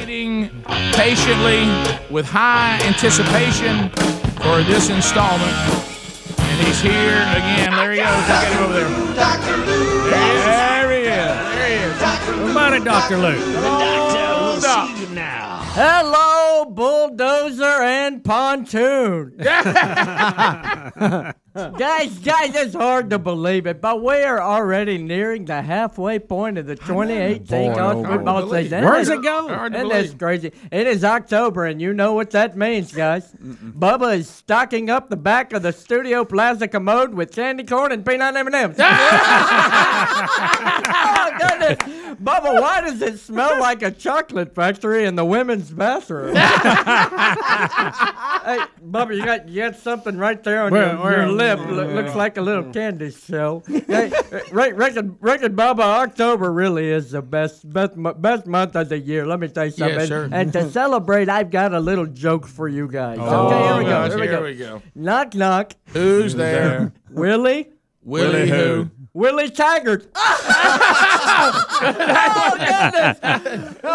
waiting patiently with high anticipation for this installment. And he's here again. There he goes. Look at him over there. There he is. There he is. What about it, Dr. Luke? The doctor will see you now. Hello, bulldozer and pontoon. Guys, it's hard to believe it, but we are already nearing the halfway point of the 2018 college football season. Where's it going? And that's crazy. It is October, and you know what that means, guys. Bubba is stocking up the back of the Studio Plaza commode with candy corn and peanut M&Ms. Oh, goodness. Bubba, why does it smell like a chocolate factory in the women's bathroom? Hey, Bubba, you got something right there on your lip. Looks like a little candy shell. Hey, reckon Bubba, October really is the best month of the year. Let me tell you something. Yeah, sure. And to celebrate, I've got a little joke for you guys. Oh, okay, here we gosh, go. Here we go. Knock, knock. Who's there? Willie? Willie who? Willie Taggart. Oh, goodness.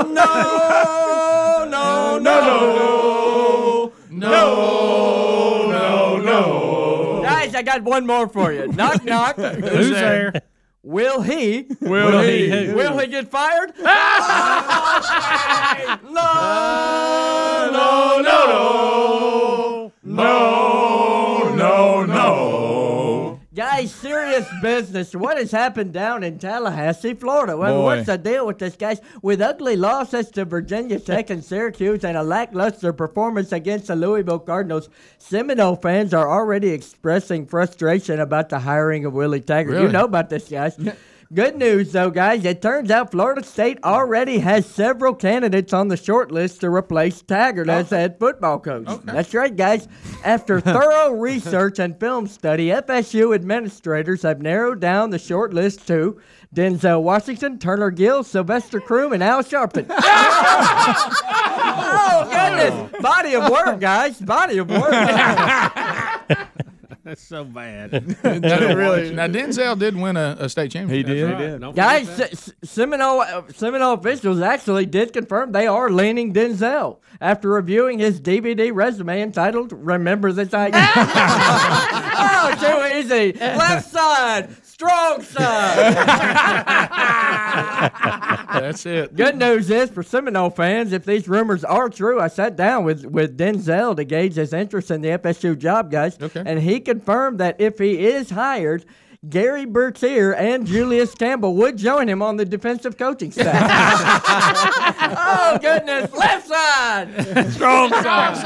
No. Guys, I got one more for you. Knock, knock. Who's there? Will he get fired? No. Guys, serious business. What has happened down in Tallahassee, Florida? Well, what's the deal with this, guys? With ugly losses to Virginia Tech and Syracuse and a lackluster performance against the Louisville Cardinals, Seminole fans are already expressing frustration about the hiring of Willie Taggart. Really? You know about this, guys. Good news, though, guys. It turns out Florida State already has several candidates on the short list to replace Taggart as head football coach. Okay. That's right, guys. After thorough research and film study, FSU administrators have narrowed down the short list to Denzel Washington, Turner Gill, Sylvester Croom, and Al Sharpton. Oh, goodness. Body of work, guys. Body of work. That's so bad. Now, Denzel did win a state championship. He did. Right. Guys, Seminole officials actually did confirm they are leaning Denzel after reviewing his DVD resume entitled "Remember the Titans." Oh, too easy. Left side, strong side. That's it. Good news is for Seminole fans, if these rumors are true, I sat down with Denzel to gauge his interest in the FSU job, guys. Okay. And he confirmed that if he is hired, Gary Bertier and Julius Campbell would join him on the defensive coaching staff. Oh, goodness. Left side. Strong side.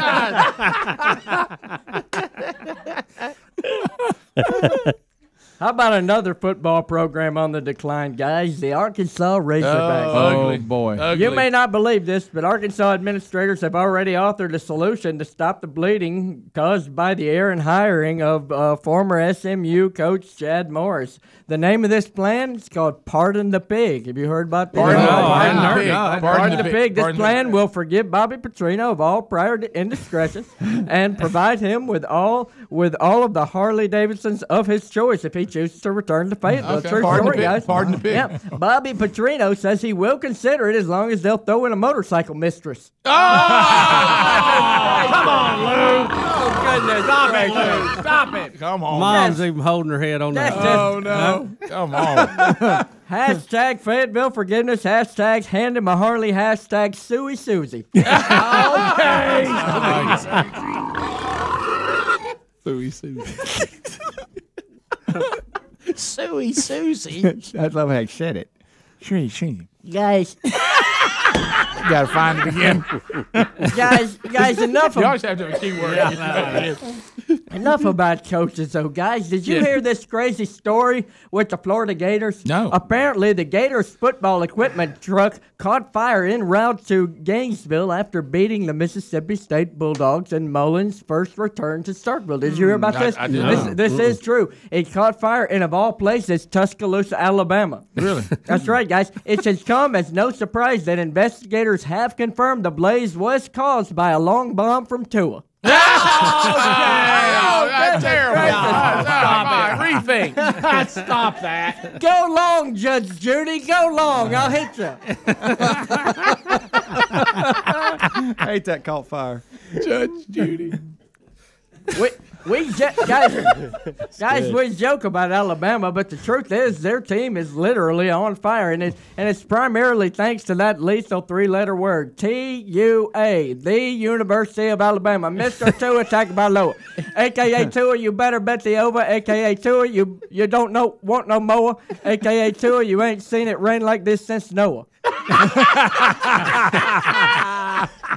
How about another football program on the decline, guys? The Arkansas Razorbacks. Oh, boy. Ugly. You may not believe this, but Arkansas administrators have already authored a solution to stop the bleeding caused by the errant hiring of former SMU coach Chad Morris. The name of this plan is called Pardon the Pig. Have you heard about this? Pardon the Pig. This plan will forgive Bobby Petrino of all prior indiscretions and provide him with all of the Harley Davidsons of his choice if he chooses to return to Fayetteville. Okay. True Pardon story, the pig. guys. Pardon the pig. Yeah. Bobby Petrino says he will consider it as long as they'll throw in a motorcycle mistress. Oh! Come on, Lou. Oh, goodness. Stop it, Lou. Stop it. Come on. Mom's even holding her head on that. That's Oh, no. Come on. Hashtag Fayetteville forgiveness. Hashtag hand him a Harley. Hashtag Suey Susie. Okay. Suey Susie. Suey Susie. I love how he said it. Sure. Guys, Got to find it again. guys, enough You of always have to have a keyword. Enough about coaches, though, guys. Did you hear this crazy story with the Florida Gators? No. Apparently, the Gators football equipment truck caught fire en route to Gainesville after beating the Mississippi State Bulldogs in Mullins' first return to Starkville. Did you hear about this? I did not. This is true. It caught fire in, of all places, Tuscaloosa, Alabama. Really? That's right, guys. It has come as no surprise that investigators have confirmed the blaze was caused by a long bomb from Tua. That's terrible. Stop it. Rethink. Stop that. Go long, Judge Judy. Go long. I'll hit you. I hate that caught fire. Judge Judy. Guys, we joke about Alabama, but the truth is their team is literally on fire, and it's primarily thanks to that lethal three-letter word, T-U-A, the University of Alabama. Mr. Tua Tagovailoa, a.k.a. Tua, you better bet the over, a.k.a. Tua, you don't want no mower, a.k.a. Tua, you ain't seen it rain like this since Noah.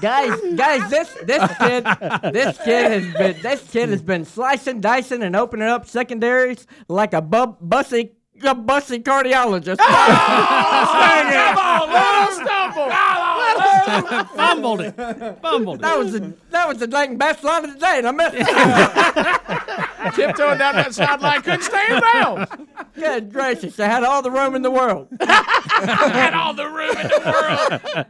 guys, this kid has been slicing, dicing, and opening up secondaries like a bussy cardiologist. Come on, let him stumble. Fumbled it. That was the dang best line of the day, and I missed it. Tiptoeing down that sideline, couldn't stay in bounds. Good gracious, they had all the room in the world. Had all the room in the world.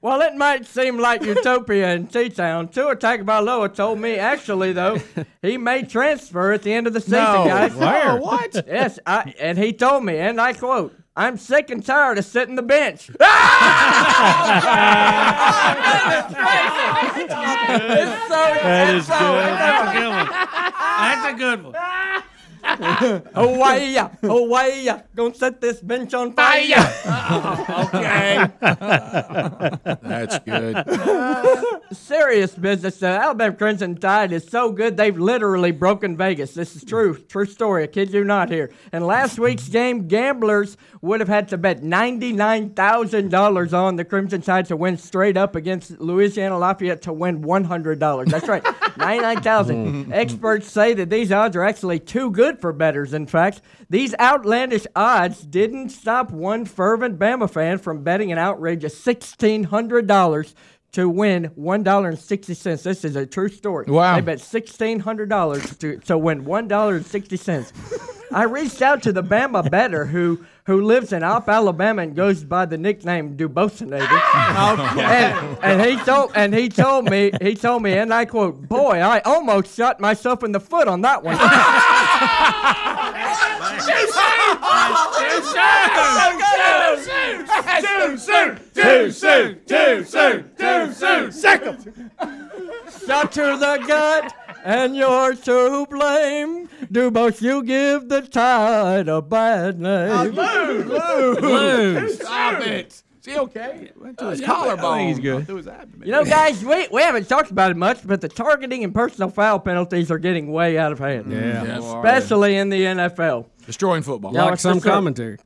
Well, it might seem like utopia in T-Town. Tua Tagovailoa told me, actually, though, he may transfer at the end of the season, guys. Where? Oh, what? Yes, and he told me, and I quote, "I'm sick and tired of sitting the bench." That's a good one. Hawaii, gonna set this bench on fire. Okay. That's good. Serious business. The Alabama Crimson Tide is so good they've literally broken Vegas. This is true story. I kid you not here. In last week's game, gamblers would have had to bet $99,000 on the Crimson Tide to win straight up against Louisiana Lafayette to win $100. That's right, $99,000. Experts say that these odds are actually too good for bettors. In fact, these outlandish odds didn't stop one fervent Bama fan from betting an outrageous $1,600 to win $1.60. This is a true story. Wow. They bet $1,600 to win $1.60. I reached out to the Bama bettor who lives in Alp, Alabama, and goes by the nickname Dubosinator. And he told me, and I quote, "Boy, I almost shot myself in the foot on that one." Too soon. Second. Shot to the gut, and you're to blame. Dubos, you give the Tide a bad name. Lose. Stop it. Is he okay? Went to his collarbone. He's good. Through his abdomen. You know, guys, we haven't talked about it much, but the targeting and personal foul penalties are getting way out of hand. Yeah. Especially in the NFL. Destroying football. Yeah. Like some commentary.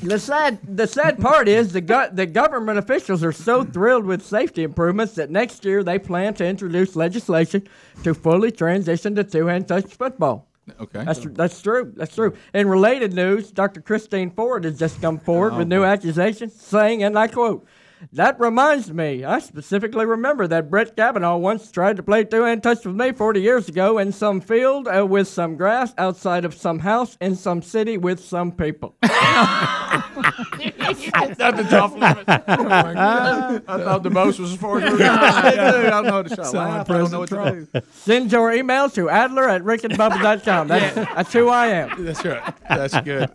The sad part is the government officials are so thrilled with safety improvements that next year they plan to introduce legislation to fully transition to two-hand touch football. Okay. That's true. That's true. In related news, Dr. Christine Ford has just come forward with new accusations, saying, and I quote, "That reminds me, I specifically remember that Brett Kavanaugh once tried to play two-hand touch with me 40 years ago in some field with some grass outside of some house in some city with some people." Nothing off limits. Oh my God. I thought the most was as far as we were going. I don't know what to shout. I don't know what to do. Send your emails to adler@rickandbubba.com. That's who I am. That's right. That's good.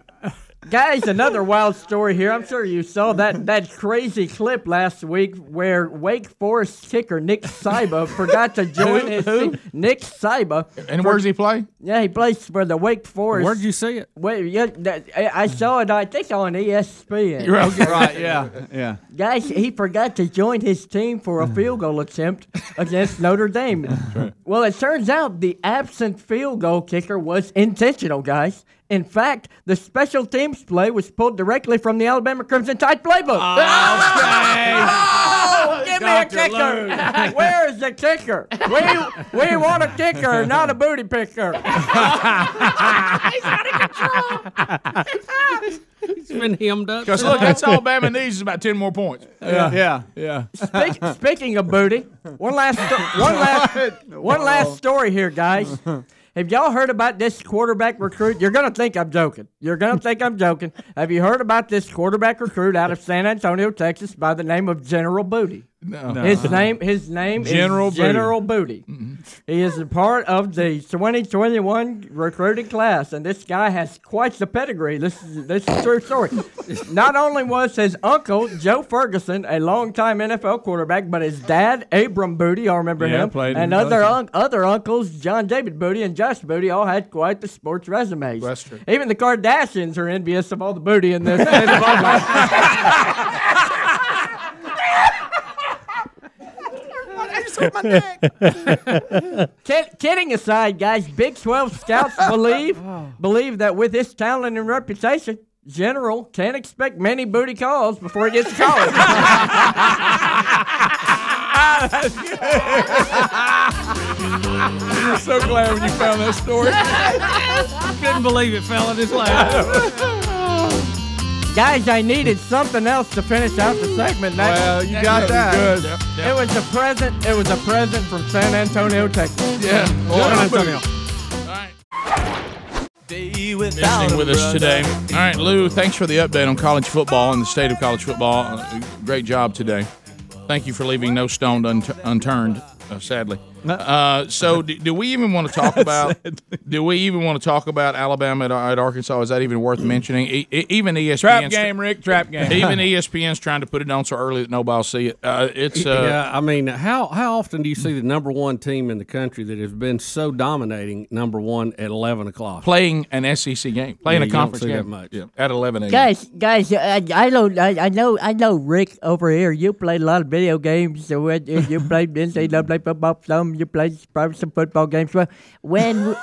Guys, another wild story here. I'm sure you saw that crazy clip last week where Wake Forest kicker Nick Saiba forgot to join his team. Nick Saiba. And where does he play? Yeah, he plays for the Wake Forest. Where'd you see it? Wait, yeah, I saw it, I think, on ESPN. Right, yeah. Guys, he forgot to join his team for a field goal attempt against Notre Dame. Well, it turns out the absent field goal kicker was intentional, guys. In fact, the special teams play was pulled directly from the Alabama Crimson Tide playbook. Give me a kicker. Where is the kicker? We want a kicker, not a booty picker. He's out of control. He's been hemmed up. Because look, that's all Alabama needs is about 10 more points. Yeah. Speaking of booty, one last story here, guys. Have y'all heard about this quarterback recruit? You're going to think I'm joking. Have you heard about this quarterback recruit out of San Antonio, Texas by the name of General Booty? No. His name is General Booty. Mm-hmm. He is a part of the 2021 recruiting class, and this guy has quite the pedigree. This is a true story. Not only was his uncle, Joe Ferguson, a longtime NFL quarterback, but his dad, Abram Booty, I remember him, and other uncles, John David Booty and Josh Booty, all had quite the sports resumes. That's true. Even the Kardashians are envious of all the booty in this. Kidding aside, guys, Big 12 scouts believe that with his talent and reputation, General can't expect many booty calls before he gets to college. I'm so glad when you found that story. Couldn't believe it fell in his lap. Guys, I needed something else to finish out the segment. Well, you got that. Good. It was a present. It was a present from San Antonio, Texas. Yeah. San Antonio. All right. Visiting with us today. All right, Lou, thanks for the update on college football and the state of college football. Great job today. Thank you for leaving no stone unturned, sadly. So do we even want to talk about Alabama at Arkansas? Is that even worth mentioning? Even ESPN Trap game, Rick. Trap game. Even ESPN's trying to put it on so early that nobody will see it. Yeah, I mean, how often do you see the number one team in the country that has been so dominating number one at 11 o'clock? Playing an SEC game, playing a you don't conference see game that much. Yeah, at 11 a.m. Guys, I know, Rick over here. You played a lot of video games. So you played NCAA football some. You played probably some football games. Well,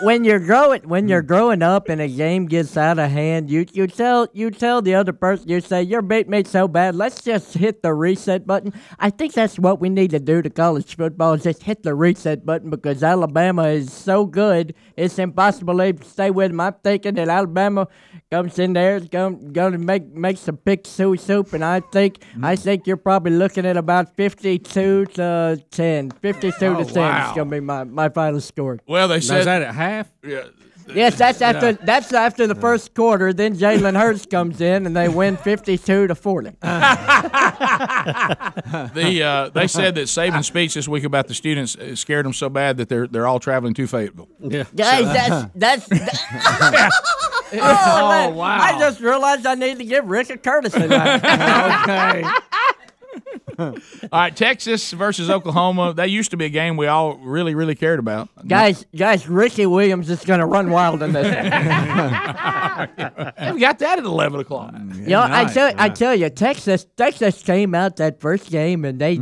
when you're growing up and a game gets out of hand, you tell the other person, you say your beat me so bad. Let's just hit the reset button. I think that's what we need to do to college football is just hit the reset button because Alabama is so good. It's impossible to stay with them. I'm thinking that Alabama comes in there is going to make some pick suey soup, and I think you're probably looking at about 52 to 10. 52 to 10 is going to be my final score. Well, they Now, said is that at half? Yeah. Yes, that's after the first quarter. Then Jalen Hurts comes in and they win 52 to 40. They said that Saban's speech this week about the students scared them so bad that they're all traveling to Fayetteville. Yeah. Guys, that's Oh, wow. I just realized I need to give Rick a courtesy. Okay. All right, Texas versus Oklahoma. That used to be a game we all really, really cared about. Guys, Ricky Williams is going to run wild in this. We got that at 11 o'clock. I tell you, Texas came out that first game and they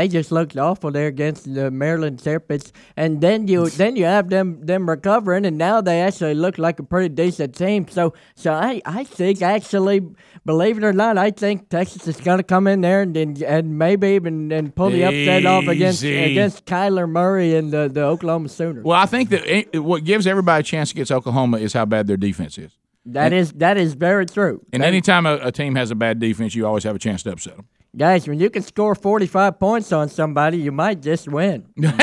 just looked awful there against the Maryland Serpents, and then you have them recovering, and now they actually look like a pretty decent team. So I think actually, believe it or not, I think Texas is going to come in there and maybe even pull the upset off against Kyler Murray and the Oklahoma Sooners. Well, I think that what gives everybody a chance against Oklahoma is how bad their defense is. That is very true. And anytime a team has a bad defense, you always have a chance to upset them. Guys, when you can score 45 points on somebody, you might just win. You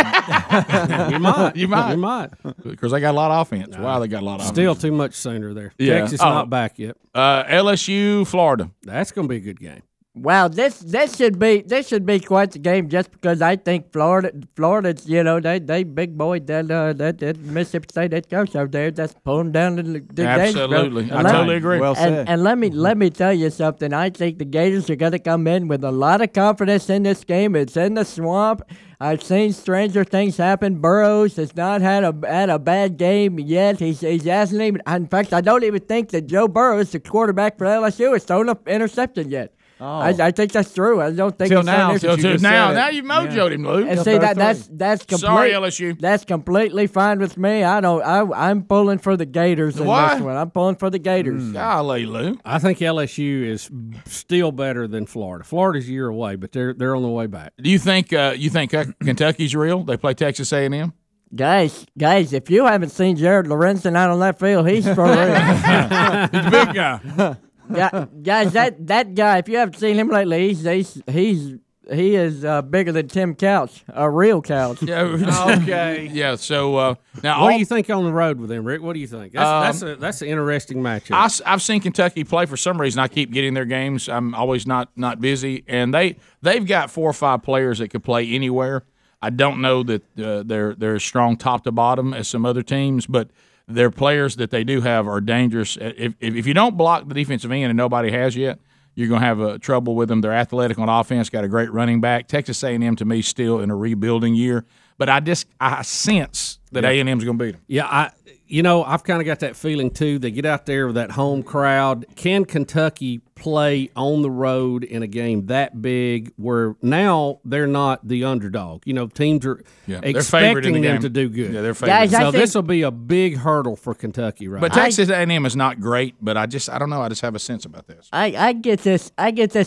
might. Because they got a lot of offense. Wow, they got a lot of offense. Still too much Sooner there. Yeah. Texas not back yet. LSU, Florida. That's going to be a good game. Wow, this should be quite the game just because I think Florida's they big boy that Mississippi State that coach out there that's pulling down the Gators. Absolutely, I totally agree. Well said. And let me tell you something. I think the Gators are going to come in with a lot of confidence in this game. It's in the swamp. I've seen stranger things happen. Burrows has not had a bad game yet. He hasn't even. In fact, I don't even think that Joe Burrows, the quarterback for LSU, has thrown an interception yet. Oh. I think that's true. I don't think till now. Now you've mojoed him, Lou. And see that's sorry, LSU. That's completely fine with me. I'm pulling for the Gators in this one. I'm pulling for the Gators. Golly, Lou. I think LSU is still better than Florida. Florida's a year away, but they're on the way back. Do you think Kentucky's real? They play Texas A&M. Guys, if you haven't seen Jared Lorenzen out on that field, he's for real. He's a big guy. Yeah, guys, that guy. If you haven't seen him lately, he is bigger than Tim Couch, a real Couch. Yeah, okay. Yeah. So now, what do you think on the road with him, Rick? What do you think? That's an interesting matchup. I've seen Kentucky play. For some reason, I keep getting their games. I'm always not busy, and they've got 4 or 5 players that could play anywhere. I don't know that they're as strong top to bottom as some other teams, but their players that they do have are dangerous. If you don't block the defensive end, and nobody has yet, you're going to have trouble with them. They're athletic on offense, got a great running back. Texas A&M, to me, still in a rebuilding year. But I sense that A&M's going to beat them. Yeah, I've kind of got that feeling, too. They get out there with that home crowd. Can Kentucky play on the road in a game that big where now they're not the underdog? Teams are expecting them to do good. Yeah, they're favored. So this will be a big hurdle for Kentucky right now. But Texas A&M is not great, but I don't know. I just have a sense about this. I get this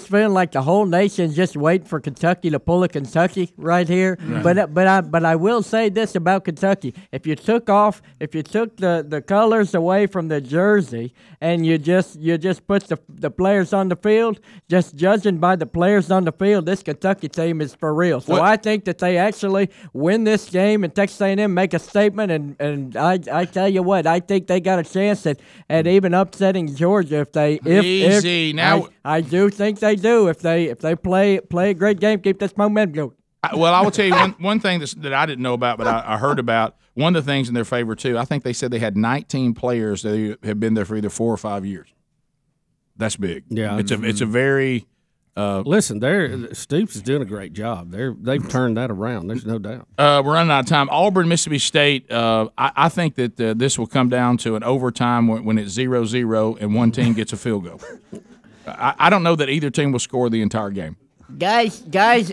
feeling like the whole nation's just waiting for Kentucky to pull a Kentucky right here. Right. But I will say this about Kentucky: if you took the colors away from the jersey and you just put the players on the field, just judging by the players on the field, this Kentucky team is for real. So I think that they actually win this game, and Texas A&M make a statement. And I tell you what, I think they got a chance at even upsetting Georgia if they. Easy now. I do think they do if they play a great game, keep this momentum going. Well, I will tell you one thing that I didn't know about, but I heard about. One of the things in their favor, too, I think they said they had 19 players that have been there for either 4 or 5 years. That's big. Yeah. It's a very listen, Stoops is doing a great job. They've turned that around. There's no doubt. We're running out of time. Auburn, Mississippi State, I think that this will come down to an overtime when it's 0-0 and one team gets a field goal. I don't know that either team will score the entire game. Guys,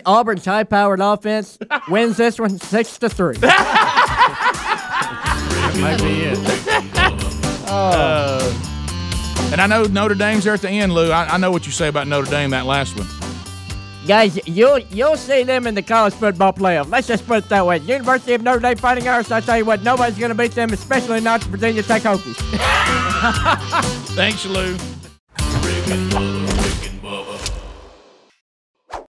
Auburn's high-powered offense wins this one 6-3. That might be it. And I know Notre Dame's there at the end, Lou. I know what you say about Notre Dame, that last one. Guys, you'll see them in the college football playoff. Let's just put it that way. University of Notre Dame Fighting Irish, I tell you what, nobody's going to beat them, especially not the Virginia Tech Hokies. Thanks, Lou.